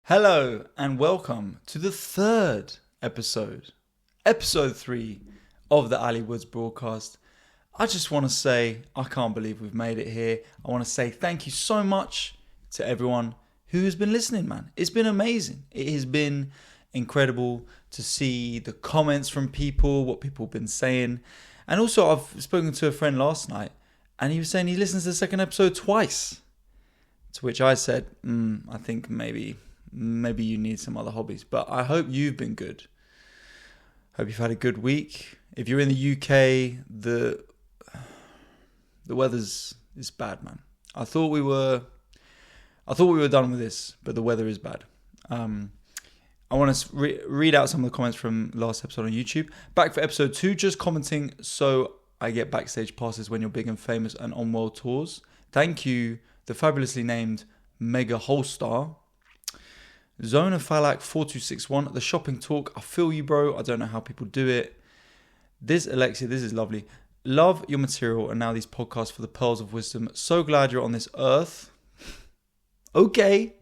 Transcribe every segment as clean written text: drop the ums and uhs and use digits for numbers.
Hello and welcome to the third episode 3 of the Ali Woods broadcast. I just want to say, I can't believe we've made it here. I want to say thank you so much to everyone who has been listening, man. It's been amazing. It has been incredible to see the comments from people, what people have been saying. And also, I've spoken to a friend last night and he was saying he listens to the second episode twice. To which I said, I think maybe you need some other hobbies. But I hope you've been good. Hope you've had a good week. If you're in the UK, the weather's is bad, man. I thought we were done with this, but the weather is bad. I want to read out some of the comments from last episode on YouTube. Back for episode 2, just commenting so I get backstage passes when you're big and famous and on world tours. Thank you, the fabulously named Mega Holstar. Zona Falak 4261, the shopping talk. I feel you, bro. I don't know how people do it. This Alexia, this is lovely. Love your material and now these podcasts for the pearls of wisdom. So glad you're on this earth. Okay.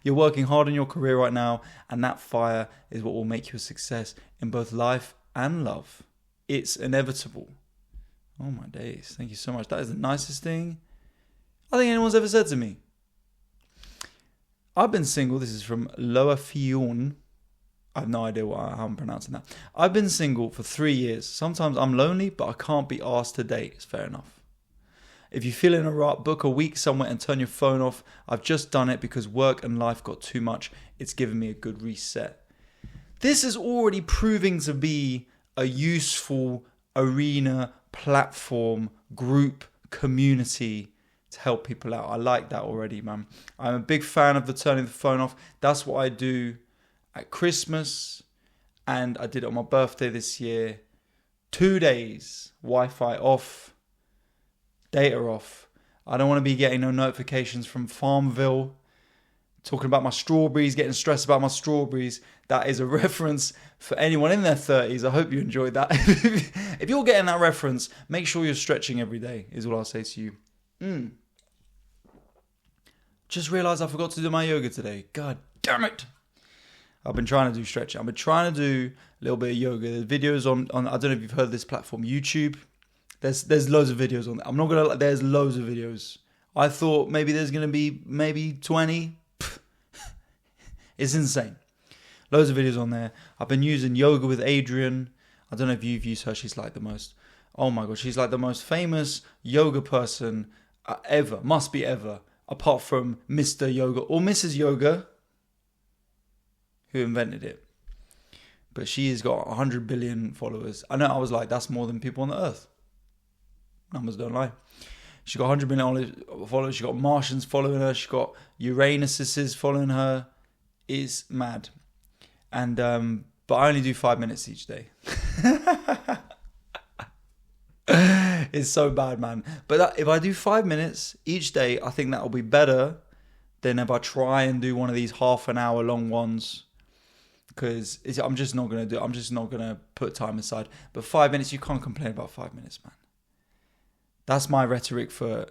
You're working hard in your career right now, and that fire is what will make you a success in both life and love. It's inevitable. Oh my days. Thank you so much. That is the nicest thing I think anyone's ever said to me. I've been single. This is from Loa Fionn. I have no idea how I'm pronouncing that. I've been single for 3 years. Sometimes I'm lonely, but I can't be asked to date. It's fair enough. If you feel in a rut, book a week somewhere and turn your phone off. I've just done it because work and life got too much. It's given me a good reset. This is already proving to be a useful arena, platform, group, community to help people out. I like that already, man. I'm a big fan of the turning the phone off. That's what I do at Christmas, and I did it on my birthday this year. 2 days, Wi-Fi off, data off. I don't want to be getting no notifications from Farmville talking about my strawberries, getting stressed about my strawberries. That is a reference for anyone in their 30s. I hope you enjoyed that. If you're getting that reference, make sure you're stretching every day, is all I'll say to you. Just realised I forgot to do my yoga today. God damn it. I've been trying to do stretching. I've been trying to do a little bit of yoga. There's videos on I don't know if you've heard of this platform, YouTube. There's loads of videos on there. I'm not going to lie, there's loads of videos. I thought maybe there's going to be maybe 20. It's insane. Loads of videos on there. I've been using Yoga with Adrian. I don't know if you've used her. She's like the most, oh my God, she's like the most famous yoga person ever. Must be ever. Apart from Mr. Yoga or Mrs. Yoga, who invented it. But she has got 100 billion followers. I know, I was like, that's more than people on the earth. Numbers don't lie. She got 100 million followers. She got Martians following her. She got Uranuses following her. It's mad. And but I only do 5 minutes each day. It's so bad, man. But if I do 5 minutes each day, I think that'll be better than if I try and do one of these half an hour long ones. Because I'm just not going to do it. I'm just not going to put time aside. But 5 minutes, you can't complain about 5 minutes, man. That's my rhetoric for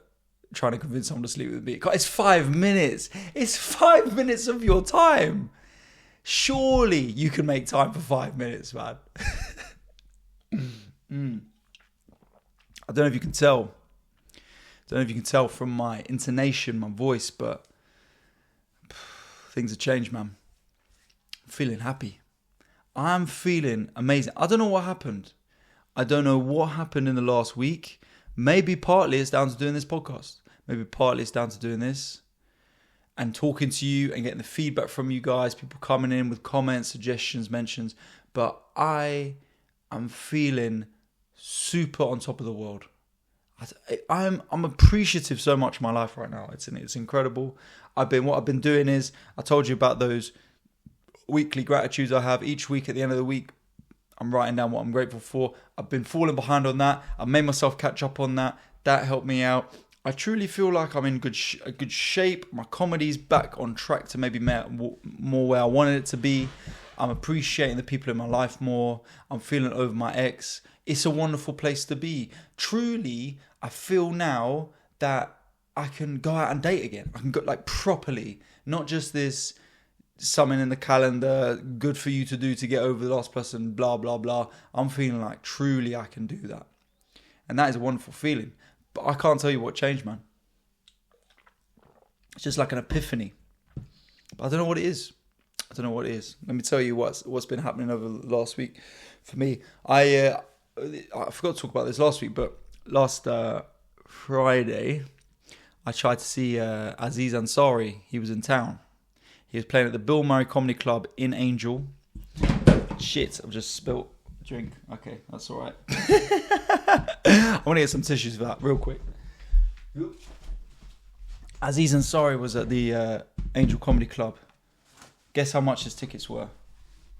trying to convince someone to sleep with me. It's 5 minutes. It's 5 minutes of your time. Surely you can make time for 5 minutes, man. I don't know if you can tell. From my intonation, my voice, but things have changed, man. I'm feeling happy. I'm feeling amazing. I don't know what happened. I don't know what happened in the last week. Maybe partly it's down to doing this podcast. Maybe partly it's down to doing this and talking to you and getting the feedback from you guys, people coming in with comments, suggestions, mentions. But I am feeling super on top of the world. I'm appreciative so much of my life right now. It's incredible. What I've been doing is, I told you about those weekly gratitudes I have each week. At the end of the week, I'm writing down what I'm grateful for. I've been falling behind on that. I made myself catch up on that. That helped me out. I truly feel like I'm in good shape. My comedy's back on track to maybe more where I wanted it to be. I'm appreciating the people in my life more. I'm feeling over my ex. It's a wonderful place to be. Truly, I feel now that I can go out and date again. I can go like properly Not just this something in the calendar, good for you to do to get over the last person, blah, blah, blah. I'm feeling like truly I can do that. And that is a wonderful feeling. But I can't tell you what changed, man. It's just like an epiphany. But I don't know what it is. Let me tell you what's been happening over the last week for me. I forgot to talk about this last week, but last Friday, I tried to see Aziz Ansari. He was in town. He was playing at the Bill Murray Comedy Club in Angel. Shit, I've just spilt a drink. Okay, that's all right. I want to get some tissues for that real quick. Aziz Ansari was at the Angel Comedy Club. Guess how much his tickets were?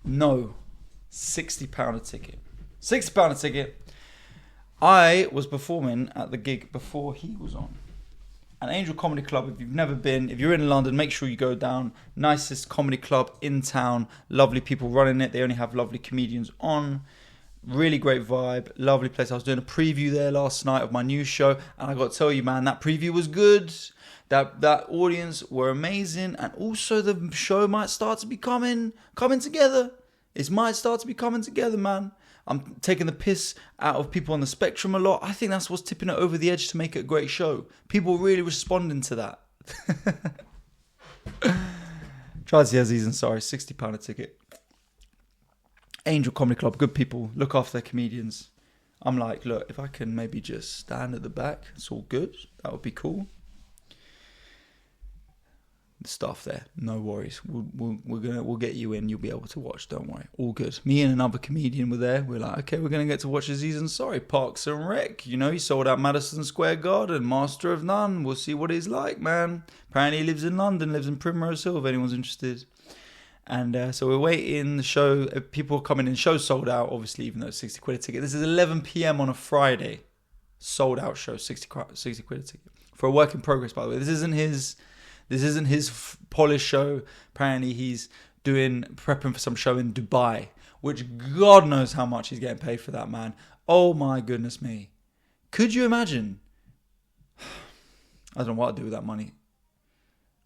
No, £60 a ticket. £60 a ticket. I was performing at the gig before he was on. An Angel Comedy Club, if you've never been, if you're in London, make sure you go down. Nicest comedy club in town. Lovely people running it. They only have lovely comedians on. Really great vibe. Lovely place. I was doing a preview there last night of my new show. And I got to tell you, man, that preview was good. That audience were amazing. And also the show might start to be coming together. It might start to be coming together, man. I'm taking the piss out of people on the spectrum a lot. I think that's what's tipping it over the edge to make it a great show. People really responding to that. Try to see Aziz Ansari, £60 a ticket. Angel Comedy Club, good people, look after their comedians. I'm like, look, if I can maybe just stand at the back, it's all good. That would be cool. The staff there, no worries. We'll get you in. You'll be able to watch. Don't worry, all good. Me and another comedian were there. We're like, okay, we're gonna get to watch Aziz Ansari, Parks and Rec. You know, he sold out Madison Square Garden, Master of None. We'll see what he's like, man. Apparently, he lives in London, lives in Primrose Hill. If anyone's interested. And so we're waiting. The show, people are coming in. Show sold out, obviously, even though it's £60 a ticket. This is 11 p.m. on a Friday. Sold out show, 60 quid a ticket for a work in progress. By the way, this isn't his polished show. Apparently he's prepping for some show in Dubai, which God knows how much he's getting paid for that, man. Oh my goodness me. Could you imagine? I don't know what I'd do with that money.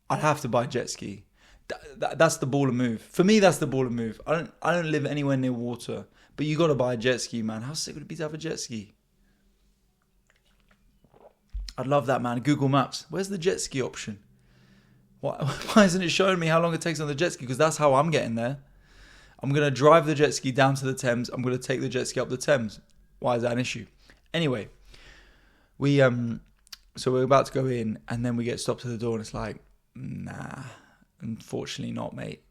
I'd have to buy a jet ski. That's the baller move. For me, that's the baller move. I don't live anywhere near water, but you got to buy a jet ski, man. How sick would it be to have a jet ski? I'd love that, man. Google Maps. Where's the jet ski option? Why isn't it showing me how long it takes on the jet ski? Because that's how I'm getting there. I'm going to drive the jet ski down to the Thames. I'm going to take the jet ski up the Thames. Why is that an issue? Anyway, so we're about to go in, and then we get stopped at the door, and it's like, nah, unfortunately not, mate.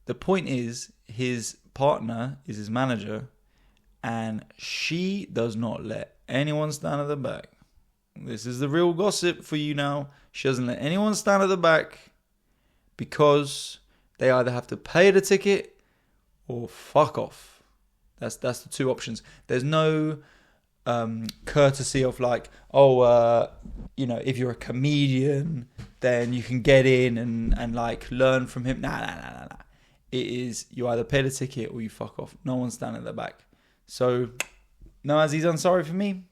The point is, his partner is his manager, and she does not let anyone stand at the back. This is the real gossip for you now. She doesn't let anyone stand at the back because they either have to pay the ticket or fuck off. That's the two options. There's no courtesy of like, if you're a comedian, then you can get in and like learn from him. Nah. It is, you either pay the ticket or you fuck off. No one's standing at the back. So, no Aziz Ansari for me.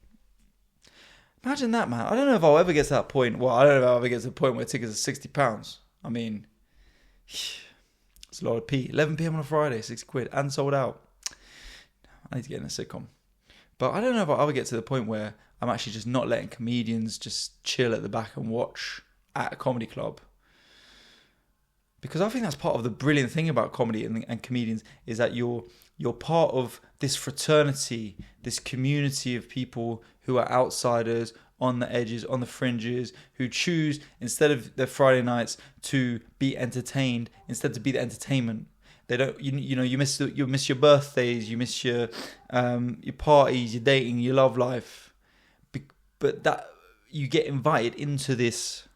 Imagine that, man. I don't know if I'll ever get to that point. Well, I don't know if I'll ever get to the point where tickets are £60. I mean, it's a lot of P. 11 p.m. on a Friday, £60 and sold out. I need to get in a sitcom. But I don't know if I'll ever get to the point where I'm actually just not letting comedians just chill at the back and watch at a comedy club. Because I think that's part of the brilliant thing about comedy and comedians is that you're part of this fraternity, this community of people who are outsiders, on the edges, on the fringes, who choose, instead of their Friday nights, to be entertained, instead to be the entertainment. They don't, you miss your birthdays, you miss your parties, your dating, your love life, but that you get invited into this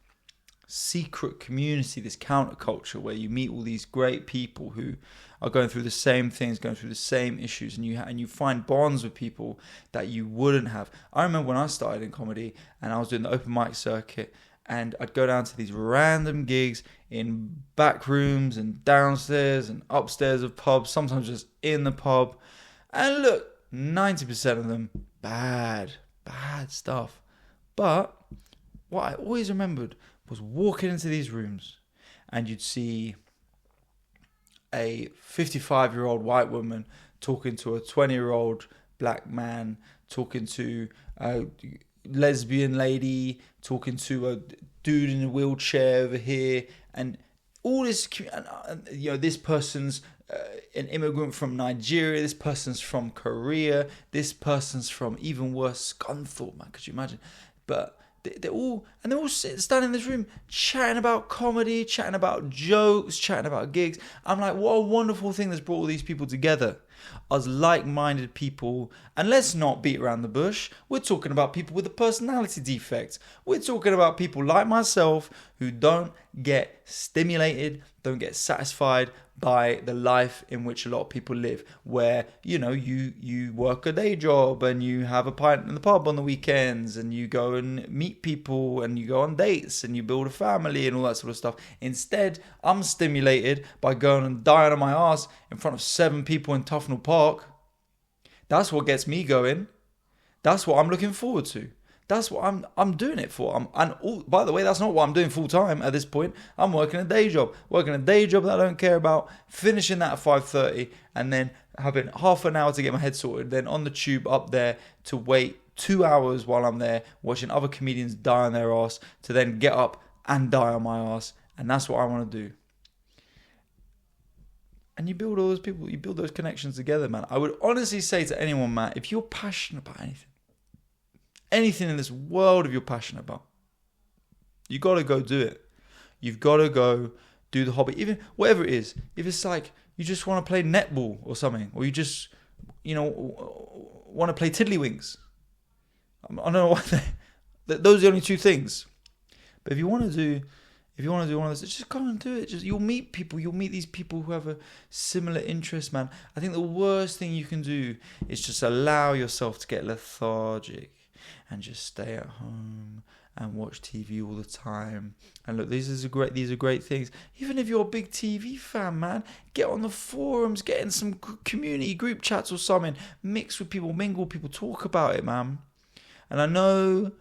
secret community, this counterculture where you meet all these great people who are going through the same things, going through the same issues, and you find bonds with people that you wouldn't have. I remember when I started in comedy and I was doing the open mic circuit, and I'd go down to these random gigs in back rooms and downstairs and upstairs of pubs, sometimes just in the pub, and look, 90% of them bad stuff. But what I always remembered was walking into these rooms and you'd see a 55-year-old white woman talking to a 20-year-old black man, talking to a lesbian lady, talking to a dude in a wheelchair over here, and all this, this person's an immigrant from Nigeria, this person's from Korea, this person's from, even worse, Scunthorpe, man, could you imagine? But they're all standing in this room chatting about comedy, chatting about jokes, chatting about gigs. I'm like, what a wonderful thing that's brought all these people together as like-minded people. And let's not beat around the bush. We're talking about people with a personality defect. We're talking about people like myself who don't get stimulated, don't get satisfied by the life in which a lot of people live, where you work a day job and you have a pint in the pub on the weekends and you go and meet people and you go on dates and you build a family and all that sort of stuff. Instead, I'm stimulated by going and dying on my ass in front of 7 people in Tufnell Park. That's what gets me going. That's what I'm looking forward to. That's what I'm doing it for. By the way, that's not what I'm doing full time at this point. I'm working a day job. Working a day job that I don't care about. Finishing that at 5:30 and then having half an hour to get my head sorted. Then on the tube up there to wait 2 hours while I'm there watching other comedians die on their ass to then get up and die on my ass. And that's what I want to do. And you build all those people, you build those connections together, man. I would honestly say to anyone, man, if you're passionate about anything in this world, if you're passionate about, you got to go do it. You've got to go do the hobby, even whatever it is. If it's like you just want to play netball or something, or you just want to play tiddlywinks. I don't know why those are the only 2 things. But if you want to do one of those, just go and do it. You'll meet people. You'll meet these people who have a similar interest, man. I think the worst thing you can do is just allow yourself to get lethargic and just stay at home and watch TV all the time. And look, these are great things. Even if you're a big TV fan, man, get on the forums, get in some community group chats or something, mix with people, mingle with people, talk about it, man. And I know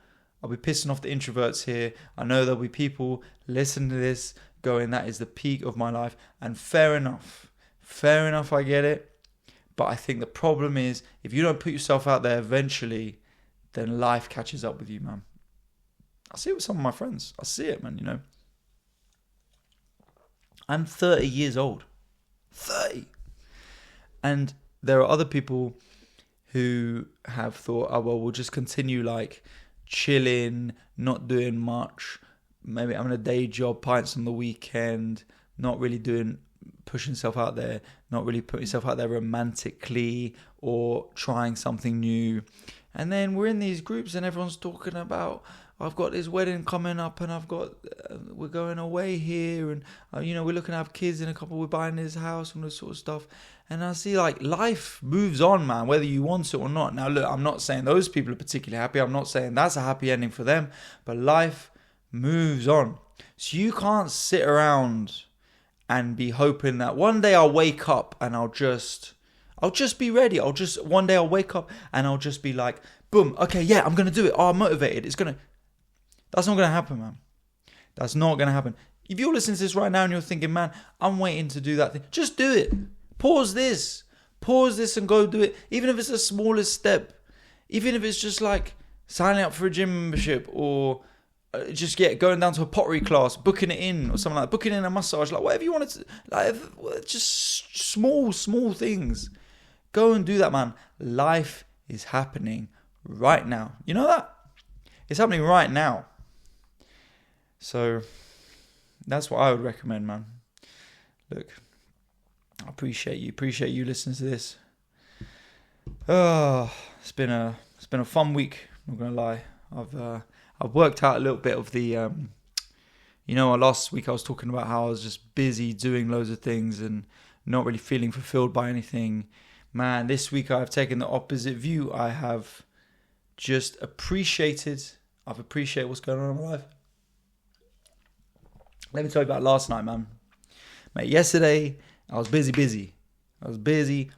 I'll be pissing off the introverts here. I know there'll be people listening to this going, that is the peak of my life. And fair enough, I get it. But I think the problem is, if you don't put yourself out there eventually, then life catches up with you, man. I see it with some of my friends. I see it, man, I'm 30 years old. 30. And there are other people who have thought, oh, well, we'll just continue like chilling, not doing much, maybe having a day job, pints on the weekend, not really pushing yourself out there, not really putting yourself out there romantically or trying something new. And then we're in these groups and everyone's talking about, I've got this wedding coming up and we're going away here and, we're looking to have kids in a couple, we're buying this house and all this sort of stuff. And I see like life moves on, man, whether you want it or not. Now, look, I'm not saying those people are particularly happy. I'm not saying that's a happy ending for them, but life moves on. So you can't sit around and be hoping that one day I'll wake up and I'll just be ready. One day I'll wake up and I'll just be like, boom, okay, yeah, I'm going to do it. Oh, I'm motivated. That's not going to happen, man. That's not going to happen. If you're listening to this right now and you're thinking, man, I'm waiting to do that thing, just do it. Pause this and go do it. Even if it's the smallest step, even if it's just like signing up for a gym membership or just going down to a pottery class, booking it in or something like that, booking in a massage, like whatever you want to, like just small things. Go and do that, man. Life is happening right now. You know that? It's happening right now. So that's what I would recommend, man. Look, I appreciate you listening to this. Oh, it's been a fun week, I'm not gonna lie. I've worked out a little bit of the last week I was talking about how I was just busy doing loads of things and not really feeling fulfilled by anything. Man, this week I've taken the opposite view. I have just appreciated what's going on in my life. Let me tell you about last night, man. Mate, yesterday I was busy. I was busy.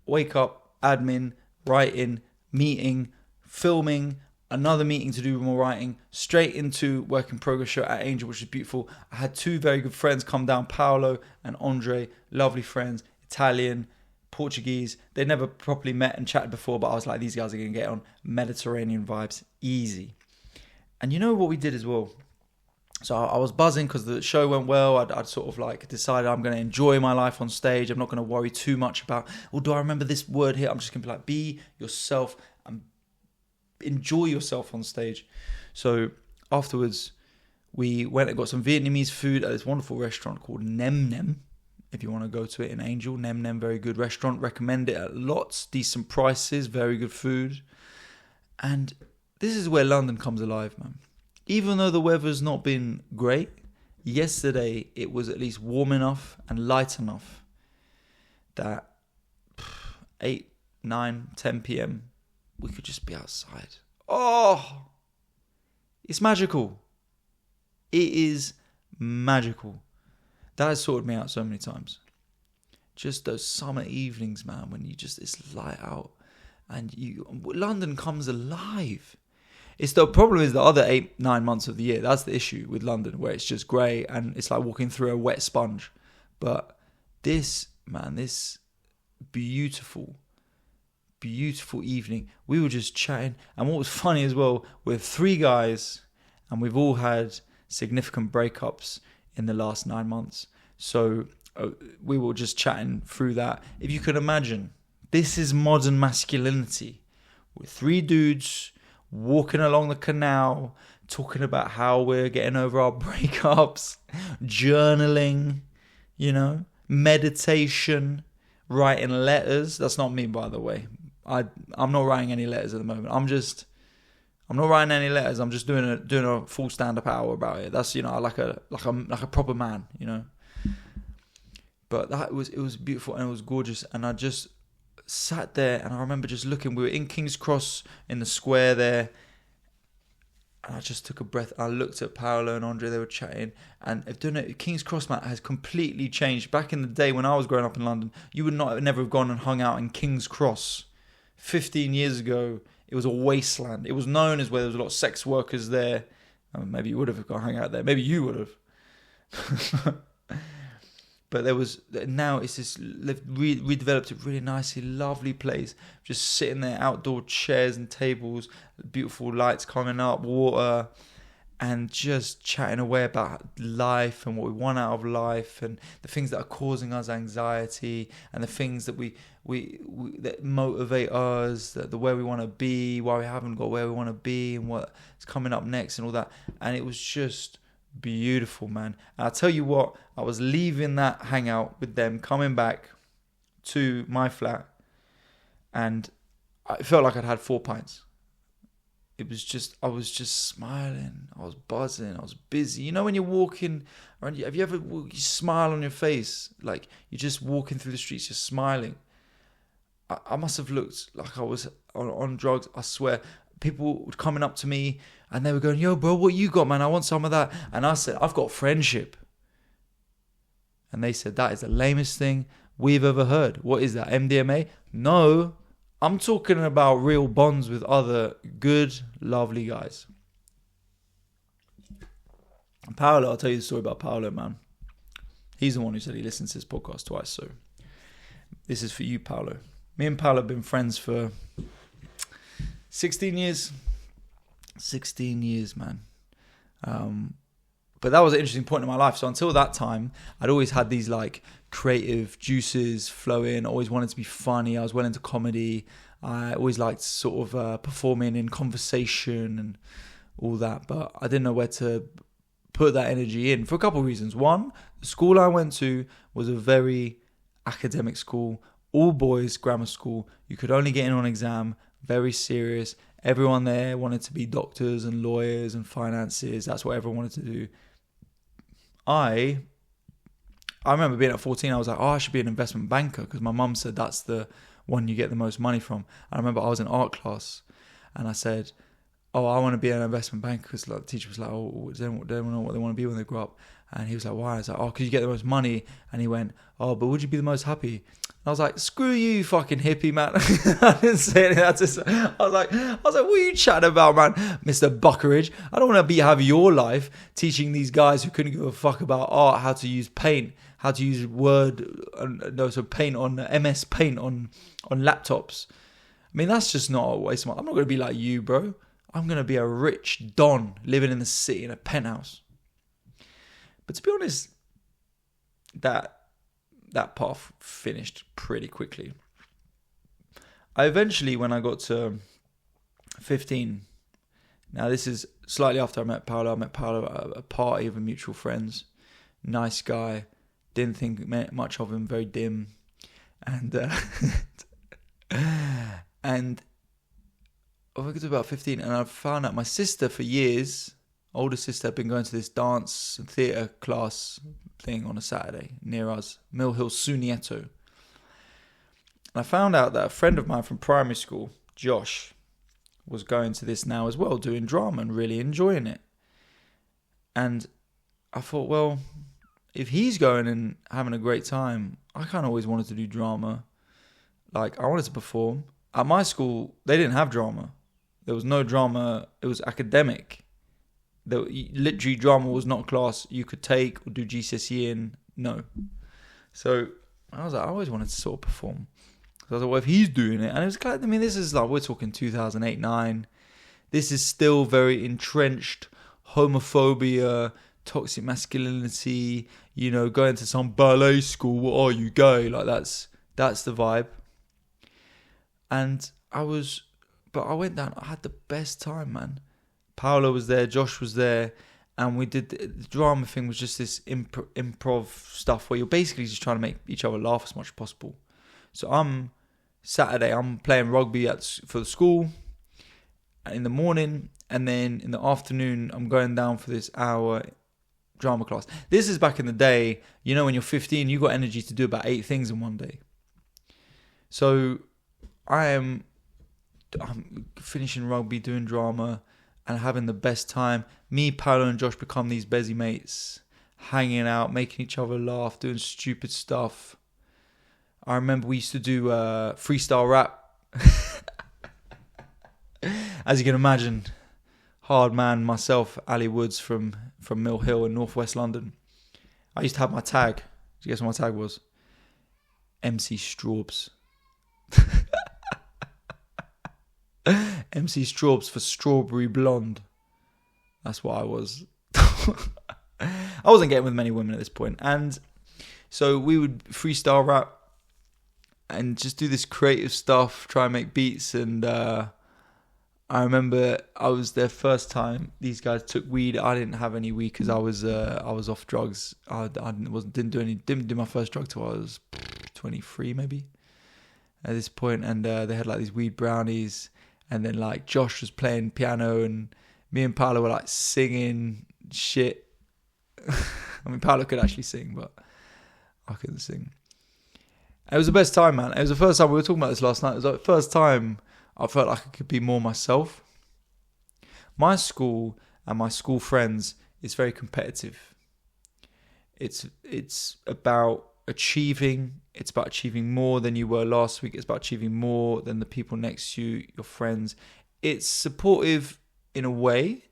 Wake up, admin, writing, meeting, filming, another meeting to do more writing, straight into work in progress show at Angel, which is beautiful. I had two very good friends come down, Paolo and Andre, lovely friends, Italian, Portuguese. They'd never properly met and chatted before, but I was like, these guys are going to get on. Mediterranean vibes, easy. And you know what we did as well? So I was buzzing because the show went well. I'd sort of like decided I'm going to enjoy my life on stage. I'm not going to worry too much about, do I remember this word here? I'm just going to be like, be yourself and enjoy yourself on stage. So afterwards, we went and got some Vietnamese food at this wonderful restaurant called Nem Nem. If you want to go to it in Angel, Nem Nem, very good restaurant. Recommend it at lots, decent prices, very good food. And this is where London comes alive, man. Even though the weather's not been great, yesterday it was at least warm enough and light enough that 8, 9, 10 p.m, we could just be outside. Oh, it's magical. It is magical. That has sorted me out so many times. Just those summer evenings, man, when it's light out and London comes alive. The problem is the other 8, 9 months of the year. That's the issue with London, where it's just grey and it's like walking through a wet sponge. But this beautiful evening, we were just chatting. And what was funny as well, we're 3 guys and we've all had significant breakups in the last 9 months. So we were just chatting through that. If you could imagine, this is modern masculinity. We're 3 dudes walking along the canal, talking about how we're getting over our breakups, journaling, meditation, writing letters. That's not me, by the way. I'm not writing any letters at the moment. I'm not writing any letters. I'm just doing a full stand-up hour about it. That's like a proper man, But it was beautiful and it was gorgeous, and I just sat there and I remember just looking. We were in King's Cross in the square there, and I just took a breath. I looked at Paolo and Andre. They were chatting, and King's Cross, man, has completely changed. Back in the day when I was growing up in London, you would never have gone and hung out in King's Cross. 15 years ago, it was a wasteland. It was known as where there was a lot of sex workers there. Maybe you would have gone hang out there. Maybe you would have. But now it's this, they've redeveloped it really nicely, lovely place. Just sitting there, outdoor chairs and tables, beautiful lights coming up, water, and just chatting away about life and what we want out of life and the things that are causing us anxiety and the things that we that motivate us, the where we want to be, why we haven't got where we want to be, and what's coming up next and all that. And it was just beautiful, man. And I'll tell you what, I was leaving that hangout with them, coming back to my flat, and I felt like I'd had 4 pints. I was just smiling, I was buzzing, I was busy. When you're walking around, have you ever you smile on your face, like you're just walking through the streets, just smiling? I must have looked like I was on drugs, I swear. People were coming up to me and they were going, "Yo, bro, what you got, man? I want some of that." And I said, "I've got friendship." And they said, "That is the lamest thing we've ever heard. What is that, MDMA?" No, I'm talking about real bonds with other good, lovely guys. And Paolo, I'll tell you the story about Paolo, man. He's the one who said he listens to this podcast twice. So this is for you, Paolo. Me and Paolo have been friends for 16 years. 16 years, man. But that was an interesting point in my life. So until that time, I'd always had these like creative juices flowing. Always wanted to be funny. I was well into comedy. I always liked sort of performing in conversation and all that. But I didn't know where to put that energy in for a couple of reasons. One, the school I went to was a very academic school. All boys grammar school. You could only get in on exam. Very serious. Everyone there wanted to be doctors and lawyers and finances. That's what everyone wanted to do. I remember being at 14, I was like, I should be an investment banker, because my mum said that's the one you get the most money from. I remember I was in art class and I said, I want to be an investment banker, because the teacher was like, does anyone know what they want to be when they grow up? And he was like, why? I was like, oh, because you get the most money. And he went, oh, but would you be the most happy? And I was like, screw you, fucking hippie, man. I didn't say anything. I was like, what are you chatting about, man? Mr. Buckeridge. I don't want to have your life teaching these guys who couldn't give a fuck about art how to use paint, how to use paint on MS Paint on laptops. I mean, that's just not a waste of money. I'm not going to be like you, bro. I'm going to be a rich don living in the city in a penthouse. But to be honest, that path finished pretty quickly. I eventually, when I got to 15, now this is slightly after I met Paolo at a party of mutual friends. Nice guy. Didn't think much of him, very dim. And and I got to about 15, and I found out my sister for years, older sister, had been going to this dance and theatre class thing on a Saturday near us, Mill Hill Sunieto. And I found out that a friend of mine from primary school, Josh, was going to this now as well, doing drama and really enjoying it. And I thought, well, if he's going and having a great time, I kind of always wanted to do drama. Like, I wanted to perform. At my school, they didn't have drama. There was no drama. It was academic. Literally, drama was not a class you could take or do GCSE in. No. So I was like, I always wanted to sort of perform. So I was like, well, if he's doing it, and it was kind of, I mean, this is like, we're talking 2008, 9. This is still very entrenched homophobia, toxic masculinity, going to some ballet school. What are you, gay? Like, that's the vibe. And I went down. I had the best time, man. Paolo was there, Josh was there, and we did the drama thing. Was just this improv stuff where you're basically just trying to make each other laugh as much as possible. So I'm playing rugby for the school in the morning, and then in the afternoon I'm going down for this hour drama class. This is back in the day, when you're 15, you got energy to do about 8 things in one day. So I'm finishing rugby, doing drama, and having the best time. Me, Paolo, and Josh become these busy mates, hanging out, making each other laugh, doing stupid stuff. I remember we used to do freestyle rap. As you can imagine, hard man, myself, Ali Woods from Mill Hill in northwest London. I used to have my tag. Did you guess what my tag was? MC Straubs. MC Straubs for Strawberry Blonde. That's what I was. I wasn't getting with many women at this point. And so we would freestyle rap and just do this creative stuff, try and make beats. And I remember I was there first time. These guys took weed. I didn't have any weed because I was off drugs. I didn't do my first drug till I was 23 maybe at this point. And they had like these weed brownies. And then like Josh was playing piano and me and Paolo were like singing shit. I mean, Paolo could actually sing, but I couldn't sing. It was the best time, man. It was the first time, we were talking about this last night. It was like the first time I felt like I could be more myself. My school and my school friends is very competitive. It's about achieving. It's about achieving more than you were last week. It's about achieving more than the people next to you, your friends. It's supportive in a way,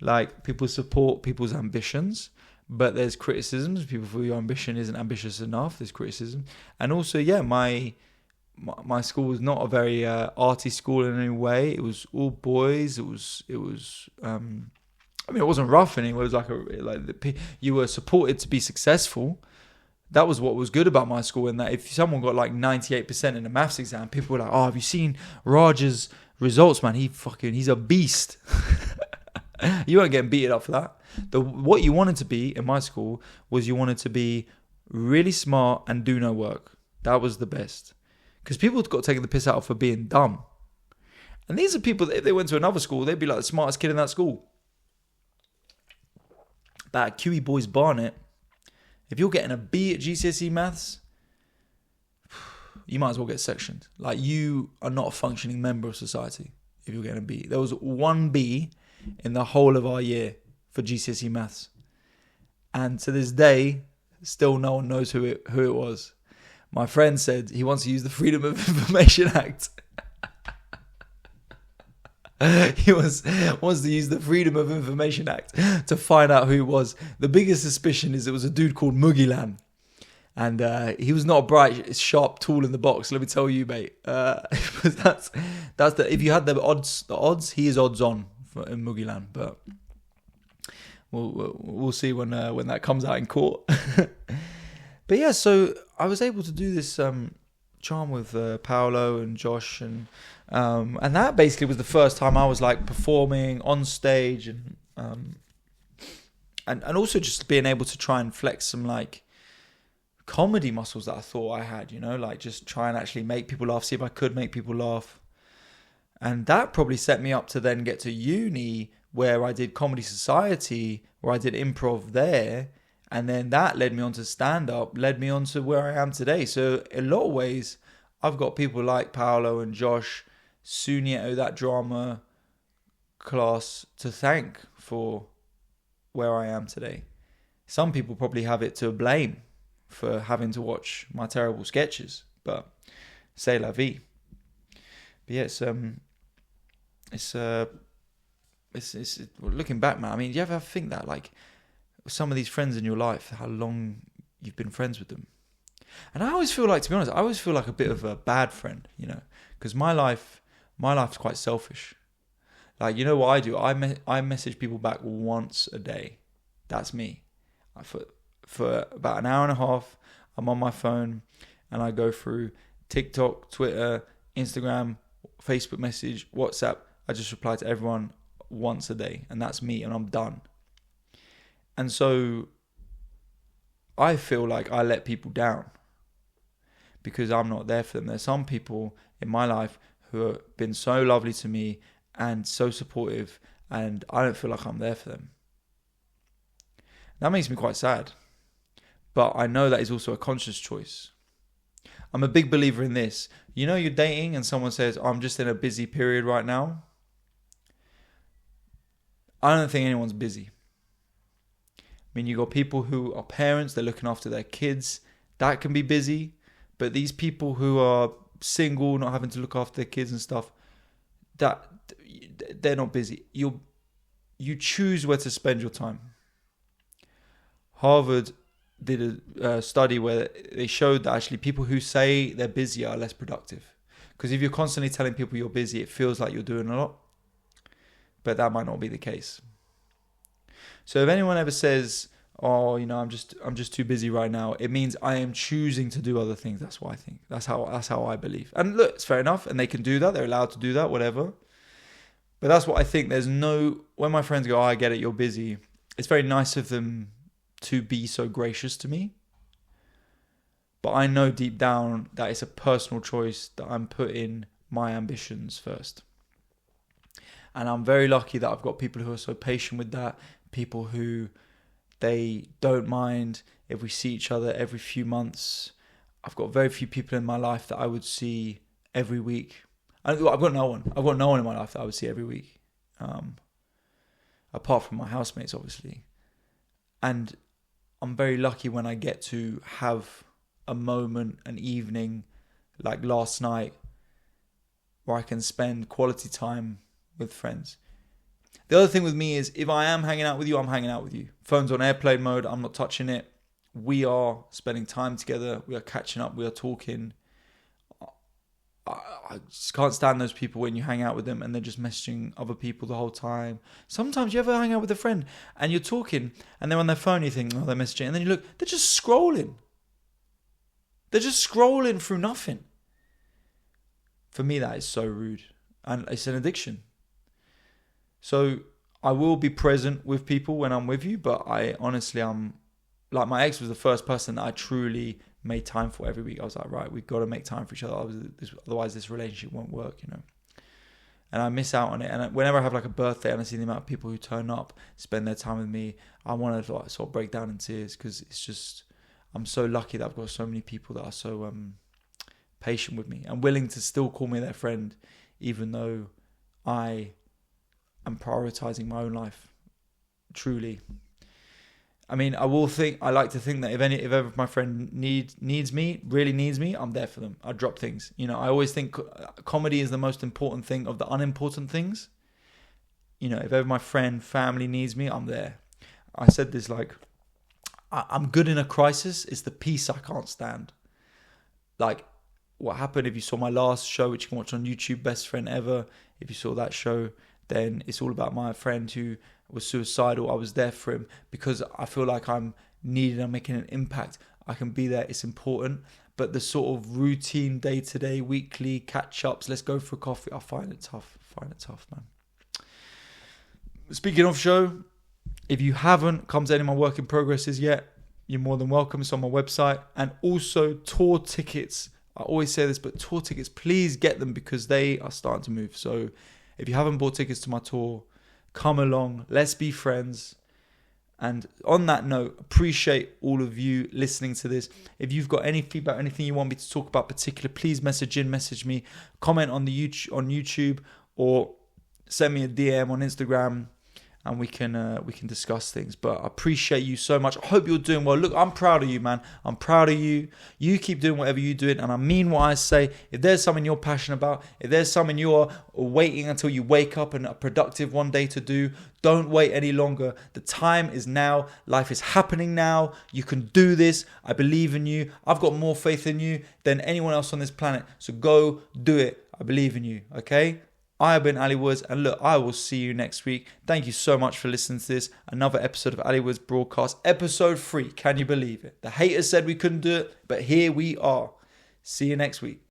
like people support people's ambitions, but there's criticisms. People feel your ambition isn't ambitious enough. There's criticism, and also, yeah, my school was not a very arty school in any way. It was all boys. It was. I mean, it wasn't rough anyway. It was you were supported to be successful. That was what was good about my school, in that if someone got like 98% in a maths exam, people were like, oh, have you seen Raj's results, man? He's a beast. You weren't getting beaten up for that. What you wanted to be in my school was you wanted to be really smart and do no work. That was the best. Because people got taken the piss out of for being dumb. And these are people that if they went to another school, they'd be like the smartest kid in that school. But at QE Boys Barnet, if you're getting a B at GCSE maths, you might as well get sectioned. Like, you are not a functioning member of society if you're getting a B. There was one B in the whole of our year for GCSE maths. And to this day, still no one knows who it was. My friend said he wants to use the Freedom of Information Act. He wants to use the Freedom of Information Act to find out who it was. The biggest suspicion is it was a dude called Mugilan. And he was not a bright, sharp tool in the box. Let me tell you, mate. That's if you had the odds, he is odds on in Mugilan. But we'll see when that comes out in court. But yeah, so I was able to do this charm with Paolo and Josh, and that basically was the first time I was like performing on stage, and also just being able to try and flex some like comedy muscles that I thought I had, like just try and actually make people laugh, see if I could make people laugh. And that probably set me up to then get to uni, where I did Comedy Society, where I did improv there. And then that led me on to stand-up, led me on to where I am today. So in a lot of ways, I've got people like Paolo and Josh, Sunieto, that drama class, to thank for where I am today. Some people probably have it to blame for having to watch my terrible sketches, but c'est la vie. But yeah, it's looking back, man. I mean, do you ever think that, like, some of these friends in your life, how long you've been friends with them? And I always feel like, to be honest, I always feel like a bit of a bad friend, because my life's quite selfish. Like, you know what I do? I message people back once a day. That's me. For about an hour and a half, I'm on my phone and I go through TikTok, Twitter, Instagram, Facebook message, WhatsApp. I just reply to everyone once a day, and that's me, and I'm done. And so I feel like I let people down because I'm not there for them. There's some people in my life who have been so lovely to me and so supportive, and I don't feel like I'm there for them. That makes me quite sad. But I know that is also a conscious choice. I'm a big believer in this. You're dating and someone says, I'm just in a busy period right now. I don't think anyone's busy. I mean, you got people who are parents, they're looking after their kids. That can be busy. But these people who are single, not having to look after their kids and stuff, they're not busy. You choose where to spend your time. Harvard did a study where they showed that actually people who say they're busy are less productive. Because if you're constantly telling people you're busy, it feels like you're doing a lot. But that might not be the case. So if anyone ever says, oh, I'm just too busy right now, it means I am choosing to do other things. That's what I think. That's how I believe. And look, it's fair enough. And they can do that. They're allowed to do that, whatever. But that's what I think. When my friends go, oh, I get it, you're busy. It's very nice of them to be so gracious to me. But I know deep down that it's a personal choice that I'm putting my ambitions first. And I'm very lucky that I've got people who are so patient with that. People who, they don't mind if we see each other every few months. I've got very few people in my life that I would see every week. I've got no one. I've got no one in my life that I would see every week. Apart from my housemates, obviously. And I'm very lucky when I get to have a moment, an evening, like last night, where I can spend quality time with friends. The other thing with me is, if I am hanging out with you, I'm hanging out with you. Phone's on airplane mode, I'm not touching it. We are spending time together, we are catching up, we are talking. I just can't stand those people when you hang out with them and they're just messaging other people the whole time. Sometimes you ever hang out with a friend and you're talking and they're on their phone, you think, oh, they're messaging. And then you look, they're just scrolling. They're just scrolling through nothing. For me, that is so rude. And it's an addiction. So I will be present with people when I'm with you, but I'm like, my ex was the first person that I truly made time for every week. I was like, right, we've got to make time for each other. Otherwise this relationship won't work, And I miss out on it. And whenever I have like a birthday and I see the amount of people who turn up, spend their time with me, I want to like sort of break down in tears, because it's just, I'm so lucky that I've got so many people that are so patient with me and willing to still call me their friend, even though I am prioritizing my own life, truly. I mean, I like to think that if ever my friend needs me, I'm there for them. I drop things. You know, I always think comedy is the most important thing of the unimportant things. You know, if ever my family needs me, I'm there. I said this, like, I'm good in a crisis. It's the peace I can't stand. Like, what happened, if you saw my last show, which you can watch on YouTube, Best Friend Ever, if you saw that show, then it's all about my friend who was suicidal. I was there for him because I feel like I'm needed. I'm making an impact. I can be there. It's important. But the sort of routine, day-to-day, weekly catch-ups, let's go for a coffee, I find it tough. Man. Speaking of show, if you haven't come to any of my work in progresses yet, you're more than welcome. It's on my website. And also tour tickets. I always say this, but tour tickets, please get them because they are starting to move. So if you haven't bought tickets to my tour, come along. Let's be friends. And on that note, appreciate all of you listening to this. If you've got any feedback, anything you want me to talk about particular, please message me, comment on YouTube, or send me a DM on Instagram, and we can discuss things. But I appreciate you so much. I hope you're doing well. Look, I'm proud of you, man. I'm proud of you. You keep doing whatever you're doing, and I mean what I say. If there's something you're passionate about, if there's something you're waiting until you wake up and are productive one day to do, don't wait any longer. The time is now. Life is happening now. You can do this. I believe in you. I've got more faith in you than anyone else on this planet. So go do it. I believe in you, okay? I have been Ali Woods, and look, I will see you next week. Thank you so much for listening to this. Another episode of Ali Woods Broadcast, episode 3. Can you believe it? The haters said we couldn't do it, but here we are. See you next week.